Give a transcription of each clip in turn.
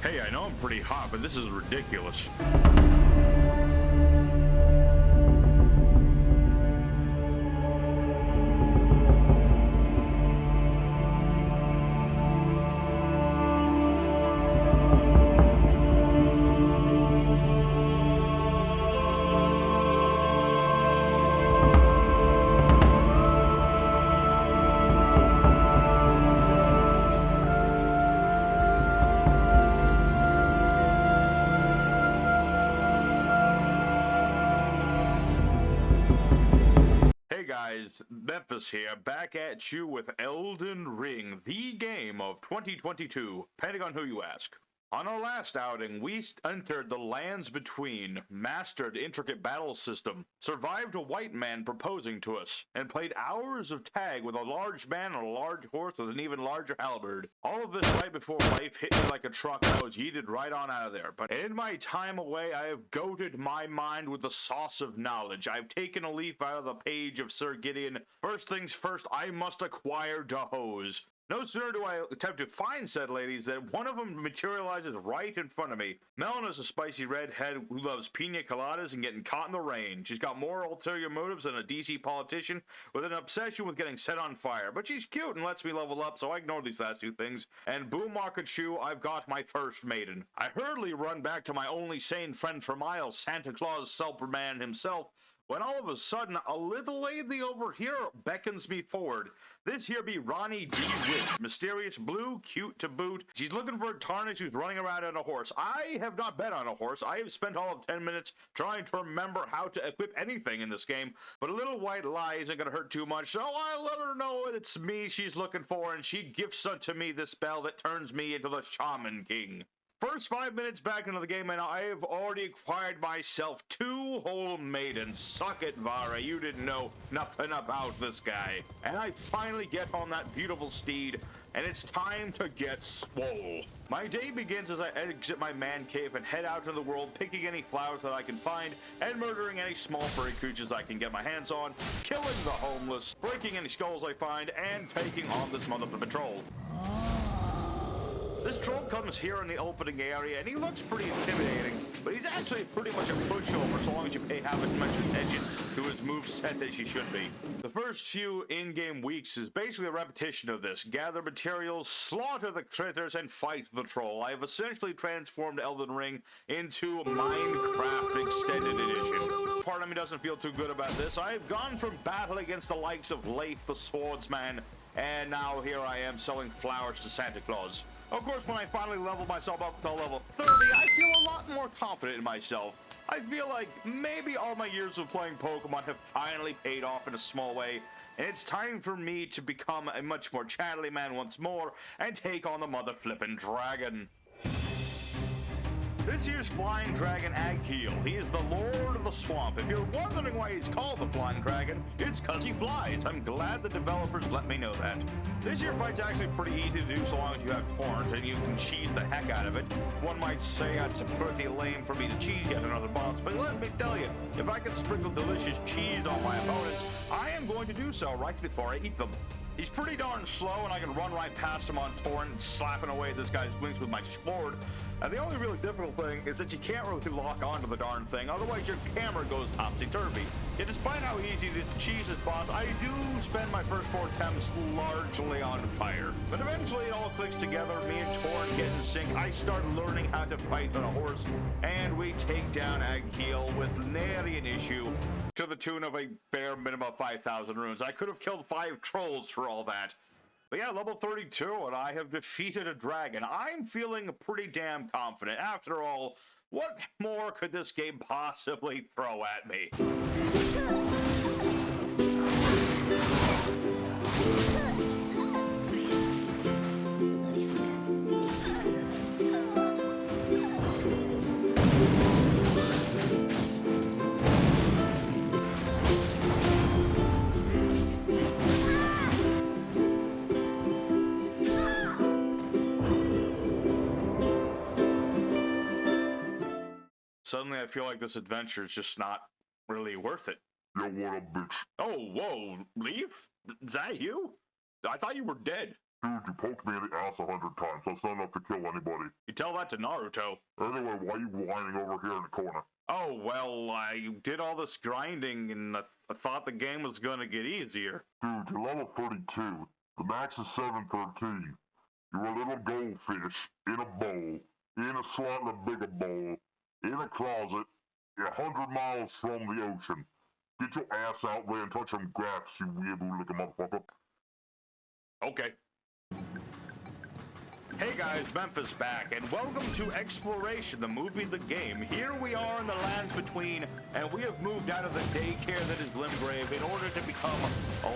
Hey, I know I'm pretty hot, but this is ridiculous. Hey guys, Memphis here, back at you with Elden Ring, the game of 2022, depending on who you ask. On our last outing, we entered the lands between, mastered intricate battle system, survived a white man proposing to us, and played hours of tag with a large man on a large horse with an even larger halberd. All of this right before life hit me like a truck and I was yeeted right on out of there. But in my time away, I have goaded my mind with the sauce of knowledge. I've taken a leaf out of the page of Sir Gettin. First things first, I must acquire the hose. No sooner do I attempt to find said ladies than one of them materializes right in front of me. Melena's a spicy redhead who loves pina coladas and getting caught in the rain. She's got more ulterior motives than a DC politician with an obsession with getting set on fire. But she's cute and lets me level up, so I ignore these last two things. And boom market shoe, I've got my first maiden. I hurriedly run back to my only sane friend for miles, Santa Claus Superman himself, when all of a sudden, a little lady over here beckons me forward. This here be Ronnie D. Witt, mysterious blue, cute to boot. She's looking for a tarnish who's running around on a horse. I have not been on a horse. I have spent all of 10 minutes trying to remember how to equip anything in this game, but a little white lie isn't going to hurt too much, so I let her know it's me she's looking for, and she gifts unto me the spell that turns me into the Shaman King. First 5 minutes back into the game, and I have already acquired myself 2 whole maidens. Suck it, Vara. You didn't know nothing about this guy. And I finally get on that beautiful steed, and it's time to get swole. My day begins as I exit my man cave and head out into the world, picking any flowers that I can find, and murdering any small furry creatures I can get my hands on, killing the homeless, breaking any skulls I find, and taking on this mother patrol. This troll comes here in the opening area, and he looks pretty intimidating, but he's actually pretty much a pushover so long as you pay half as much attention to his moveset as you should be. The first few in-game weeks is basically a repetition of this. Gather materials, slaughter the critters, and fight the troll. I have essentially transformed Elden Ring into a Minecraft Extended Edition. Part of me doesn't feel too good about this. I have gone from battle against the likes of Leif the Swordsman, and now here I am selling flowers to Santa Claus. Of course, when I finally level myself up to level 30, I feel a lot more confident in myself. I feel like maybe all my years of playing Pokemon have finally paid off in a small way, and it's time for me to become a much more chatty man once more and take on the mother flippin' dragon. This year's flying dragon Agheel. He is the lord of the swamp. If you're wondering why he's called the flying dragon, it's cause he flies. I'm glad the developers let me know that. This year fight's actually pretty easy to do so long as you have torrent and you can cheese the heck out of it. One might say that's pretty lame for me to cheese yet another boss, but let me tell you, if I can sprinkle delicious cheese on my opponents, I am going to do so right before I eat them. He's pretty darn slow, and I can run right past him on torrent, slapping away at this guy's wings with my sword. And the only really difficult thing is that you can't really lock onto the darn thing, otherwise your camera goes topsy-turvy. Yet despite how easy it is to cheese this boss, I do spend my first 4 attempts largely on fire. But eventually it all clicks together, me and Torn get in sync, I start learning how to fight on a horse, and we take down Agheel with nary an issue, to the tune of a bare minimum of 5,000 runes. I could have killed 5 trolls for all that. But yeah, level 32, and I have defeated a dragon. I'm feeling pretty damn confident. After all, what more could this game possibly throw at me? Suddenly I feel like this adventure is just not really worth it. Yo, what up, bitch? Oh, whoa, Leaf? Is that you? I thought you were dead. Dude, you poked me in the ass 100 times. That's not enough to kill anybody. You tell that to Naruto. Anyway, why are you whining over here in the corner? Oh, well, I did all this grinding, and I thought the game was gonna get easier. Dude, you're level 32. The max is 713. You're a little goldfish in a bowl, in a slightly bigger bowl, in a closet, 100 miles from the ocean. Get your ass out there and touch some grass, you weeaboo-looking motherfucker. Okay. Hey guys, Memphis back, and welcome to Exploration, the movie, the game. Here we are in the lands between, and we have moved out of the daycare that is Limgrave in order to become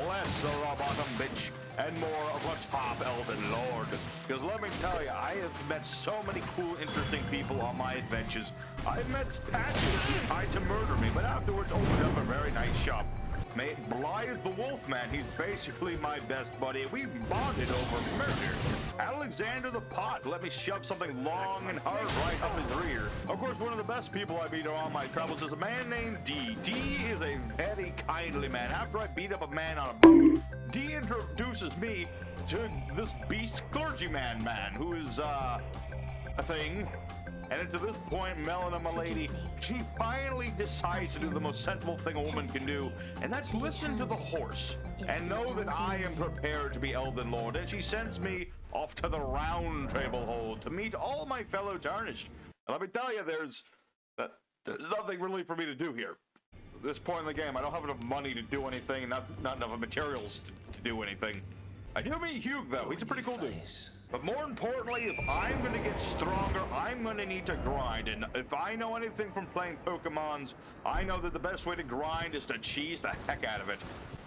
less a bottom bitch and more of a top elven lord. Because let me tell you, I have met so many cool, interesting people on my adventures. I met Patches who tried to murder me, but afterwards opened up a very nice shop. Mate, Blythe the Wolfman, he's basically my best buddy. We bonded over murder. Alexander the Pot let me shove something long and hard right up his rear. Of course, one of the best people I meet on my travels is a man named D. D is a very kindly man. After I beat up a man on a boat, D introduces me to this beast clergyman man who is, a thing. And to this point, Melina, my lady, she finally decides to do the most sensible thing a woman can do, and that's listen to the horse and know that I am prepared to be Elden Lord. And she sends me off to the Round Table Hold to meet all my fellow Tarnished. And let me tell you, there's nothing really for me to do here. At this point in the game, I don't have enough money to do anything, not enough materials to do anything. I do meet Hugh, though. He's a pretty cool dude. But more importantly, if I'm going to get stronger, I'm going to need to grind. And if I know anything from playing Pokemons, I know that the best way to grind is to cheese the heck out of it.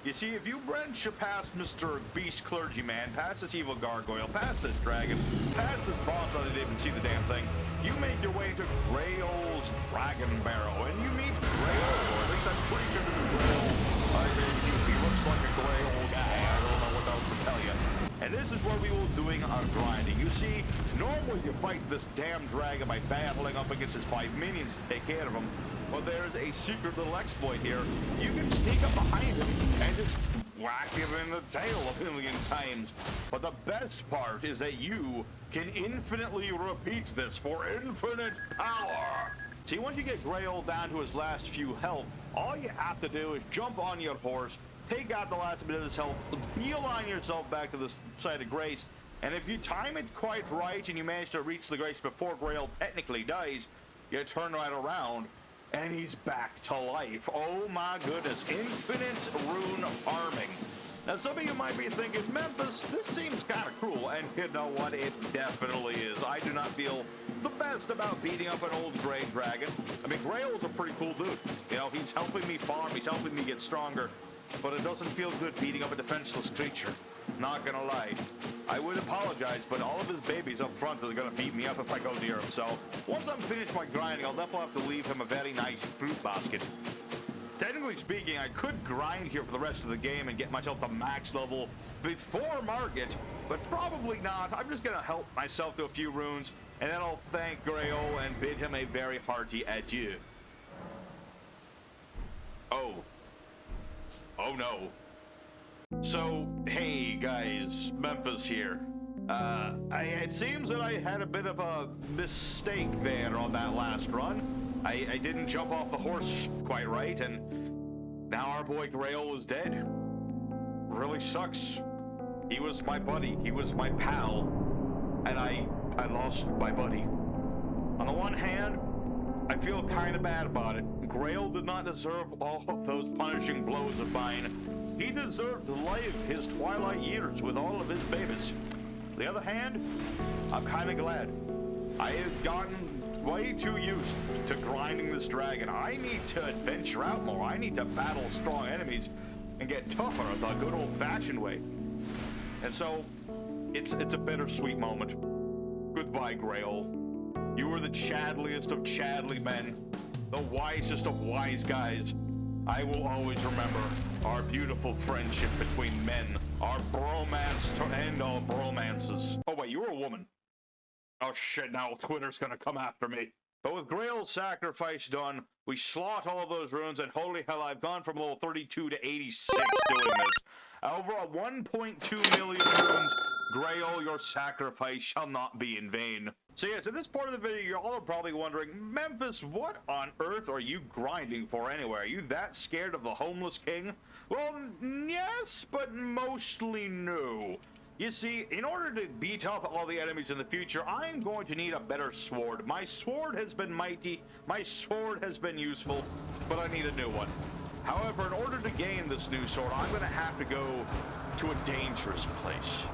You see, if you branch past Mr. Beast Clergyman, past this evil gargoyle, past this dragon, past this boss I didn't even see the damn thing, you make your way to Grail's Dragon Barrow, and you meet Grail, or at least I'm pretty sure this is Grail. I mean, he looks like a Grail guy. I don't know what else to tell you. And this is where we will be doing our grinding. You see, normally you fight this damn dragon by battling up against his 5 minions to take care of him. But there's a secret little exploit here. You can sneak up behind him and just whack him in the tail a million times. But the best part is that you can infinitely repeat this for infinite power. See, once you get Grail down to his last few health, all you have to do is jump on your horse, take out the last bit of his health, beeline yourself back to the side of Grace, and if you time it quite right and you manage to reach the Grace before Grail technically dies, you turn right around, and he's back to life. Oh my goodness, infinite rune farming. Now some of you might be thinking, Memphis, this seems kind of cruel, and you know what, it definitely is. I do not feel the best about beating up an old gray dragon. I mean, Grail's a pretty cool dude. You know, he's helping me farm, he's helping me get stronger. But it doesn't feel good beating up a defenseless creature. Not gonna lie. I would apologize, but all of his babies up front are gonna beat me up if I go near him. So once I'm finished my grinding, I'll definitely have to leave him a very nice fruit basket. Technically speaking, I could grind here for the rest of the game and get myself to max level before Market, but probably not. I'm just gonna help myself to a few runes, and then I'll thank Grail and bid him a very hearty adieu. Oh no. So, hey guys, Memphis here. It seems that I had a bit of a mistake there on that last run. I didn't jump off the horse quite right, and now our boy Grail is dead. Really sucks. He was my buddy, he was my pal, and I lost my buddy. On the one hand, I feel kind of bad about it. Grail did not deserve all of those punishing blows of mine. He deserved to live his twilight years with all of his babies. On the other hand, I'm kind of glad. I have gotten way too used to grinding this dragon. I need to adventure out more. I need to battle strong enemies and get tougher the good old-fashioned way. And so, it's a bittersweet moment. Goodbye, Grail. You were the chadliest of chadly men, the wisest of wise guys. I will always remember our beautiful friendship between men, our bromance to end all bromances. Oh wait, you were a woman. Oh shit, now Twitter's gonna come after me. But with Grail's sacrifice done, we slot all of those runes, and holy hell, I've gone from level 32 to 86 doing this. Over 1.2 million runes. Grail, your sacrifice shall not be in vain. So yes, in this part of the video, you're all probably wondering, Memphis, what on earth are you grinding for anyway? Are you that scared of the Homeless King? Well, yes, but mostly no. You see, in order to beat up all the enemies in the future, I'm going to need a better sword. My sword has been mighty, my sword has been useful, but I need a new one. However, in order to gain this new sword, I'm going to have to go to a dangerous place.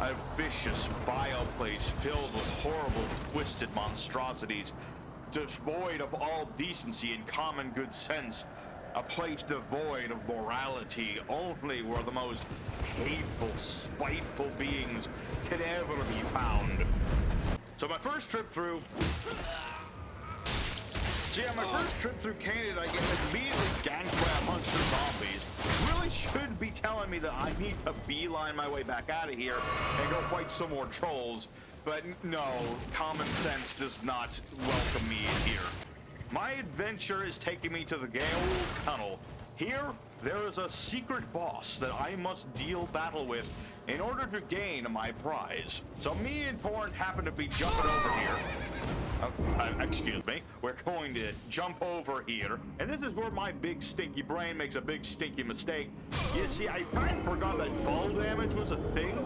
A vicious, vile place filled with horrible, twisted monstrosities, devoid of all decency and common good sense. A place devoid of morality, only where the most hateful, spiteful beings can ever be found. So my first trip through... Canaan, I get immediately ganked by a bunch of zombies. Really should be telling me that I need to beeline my way back out of here and go fight some more trolls. But no, common sense does not welcome me in here. My adventure is taking me to the Gale Tunnel. Here, there is a secret boss that I must deal battle with in order to gain my prize. So me and Torn happen to be jumping over here. Excuse me. We're going to jump over here. And this is where my big stinky brain makes a big stinky mistake. You see, I kind of forgot that fall damage was a thing.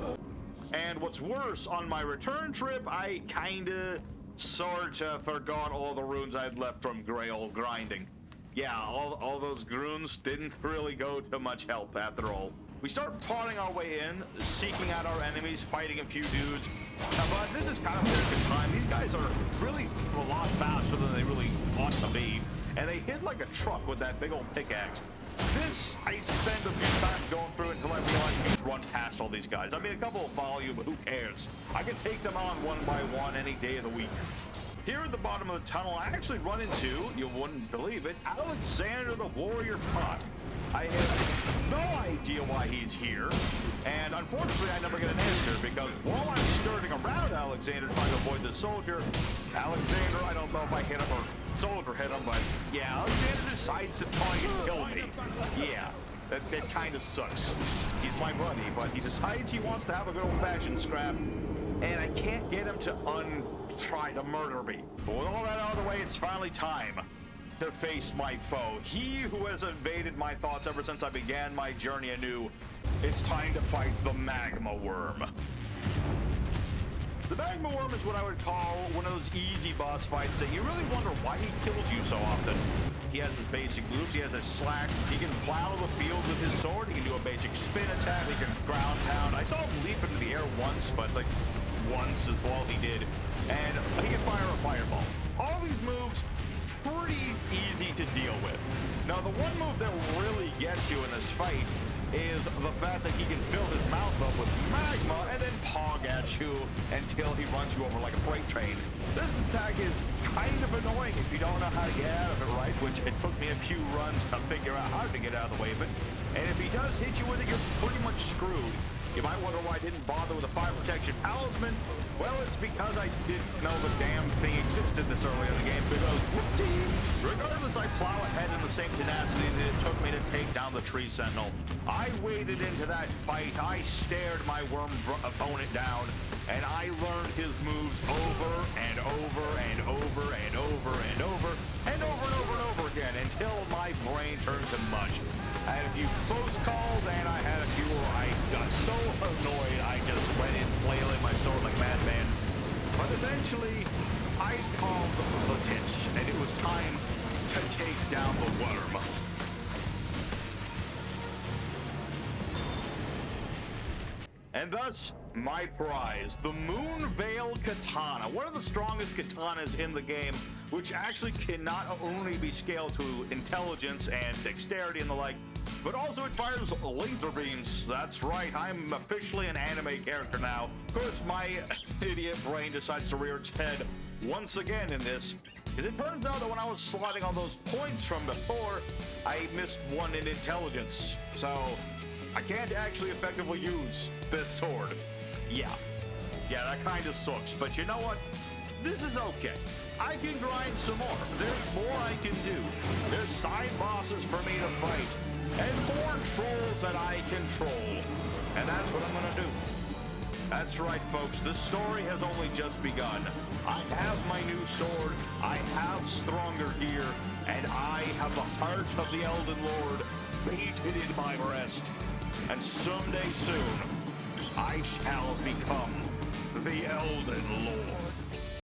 And what's worse, on my return trip, I kinda sorta forgot all the runes I had left from Grail grinding. Yeah, all those runes didn't really go to much help after all. We start pawing our way in, seeking out our enemies, fighting a few dudes. But this is kind of a good time. These guys are really a lot faster than they really ought to be. And they hit like a truck with that big old pickaxe. This, I spend a few times going through until I realize you just run past all these guys. I mean, a couple of volume, but who cares? I can take them on one by one any day of the week. Here at the bottom of the tunnel, I actually run into, you wouldn't believe it, Alexander the Warrior Pot. I have no idea why he's here, and unfortunately I never get an answer, because while I'm skirting around Alexander trying to avoid the soldier, Alexander, I don't know if I hit him or soldier hit him, but yeah, Alexander decides to try and kill me. Yeah, that kind of sucks. He's my buddy, but he decides he wants to have a good old-fashioned scrap, and I can't get him to try to murder me. But with all that out of the way, it's finally time to face my foe. He who has invaded my thoughts ever since I began my journey anew. It's time to fight the Magma Worm. The Magma Worm is what I would call one of those easy boss fights that you really wonder why he kills you so often. He has his basic moves, he has his slash, he can plow the field with his sword, he can do a basic spin attack, he can ground pound. I saw him leap into the air once, but like once is all he did. And he can fire a fireball. All these moves, pretty easy to deal with. Now, the one move that really gets you in this fight is the fact that he can fill his mouth up with magma and then pog at you until he runs you over like a freight train. This attack is kind of annoying if you don't know how to get out of it right, which it took me a few runs to figure out how to get out of the way of it. And if he does hit you with it, you're pretty much screwed. You might wonder why I didn't bother with a fire protection talisman. Well, it's because I didn't know the damn thing existed this early in the game, because, whoopsie, regardless, I plow ahead in the same tenacity that it took me to take down the tree sentinel. I waded into that fight, I stared my worm opponent down, and I learned his moves over and over and over and over and over and over and over and over again until my brain turned to mush. I had a few close calls, and I had a few where I got so annoyed I just went in flailing my sword like a madman. But eventually, I called the ditch, and it was time to take down the worm. And thus, my prize, the Moonveil Katana, one of the strongest katanas in the game, which actually can not only be scaled to intelligence and dexterity and the like, but also it fires laser beams. That's right, I'm officially an anime character now. Of course, my idiot brain decides to rear its head once again in this, because it turns out that when I was slotting all those points from before, I missed one in intelligence. So I can't actually effectively use this sword. Yeah, that kind of sucks. But you know what? this is okay. I can grind some more. There's more I can do. There's side bosses for me to fight. And more trolls that I control. And that's what I'm gonna do. That's right, folks. The story has only just begun. I have my new sword. I have stronger gear. And I have the heart of the Elden Lord beaten in my breast. And someday soon, I shall become the Elden Lord.